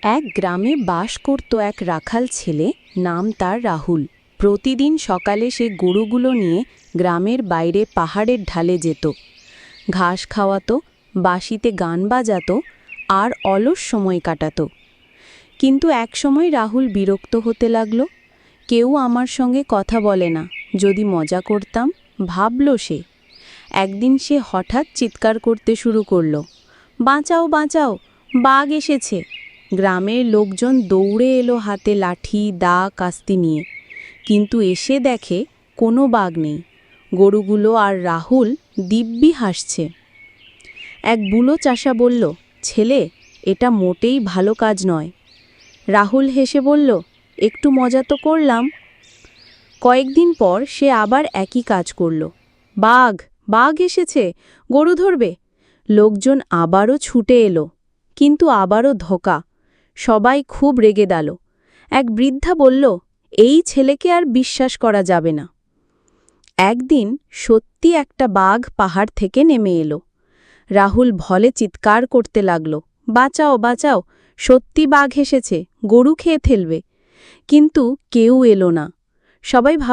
এক গ্রামে বাস করত এক রাখাল ছেলে, নাম তার রাহুল। প্রতিদিন সকালে সে গরুগুলো নিয়ে গ্রামের বাইরে পাহাড়ের ঢালে যেত, ঘাস খাওয়াতো, বাঁশিতে গান বাজাতো আর অলস সময় কাটাতো। কিন্তু একসময় রাহুল বিরক্ত হতে লাগল। কেউ আমার সঙ্গে কথা বলে না, যদি মজা করতাম, ভাবল সে। একদিন সে হঠাৎ চিৎকার করতে শুরু করল, বাঁচাও বাঁচাও, বাঘ এসেছে! গ্রামের লোকজন দৌড়ে এলো হাতে লাঠি, দা, কাস্তি নিয়ে। কিন্তু এসে দেখে কোনো বাঘ নেই। গরুগুলো আর রাহুল দিব্যি হাসছে। এক বুড়ো চাষা বলল, ছেলে, এটা মোটেই ভালো কাজ নয়। রাহুল হেসে বলল, একটু মজা তো করলাম। কয়েকদিন পর সে আবার একই কাজ করল। বাঘ, বাঘ এসেছে, গরু ধরবে! লোকজন আবারও ছুটে এলো, কিন্তু আবারও ধোঁকা। সবাই খুব রেগে গেল। এক বৃদ্ধা বলল, এই ছেলেকে আর বিশ্বাস করা যাবে না। একদিন সত্যি একটা বাঘ পাহাড় থেকে নেমে এলো। রাহুল ভয়ে চিৎকার করতে লাগল, বাঁচাও বাঁচাও, সত্যি বাঘ এসেছে, গরু খেয়ে ফেলবে! কিন্তু কেউ এলো না। সবাই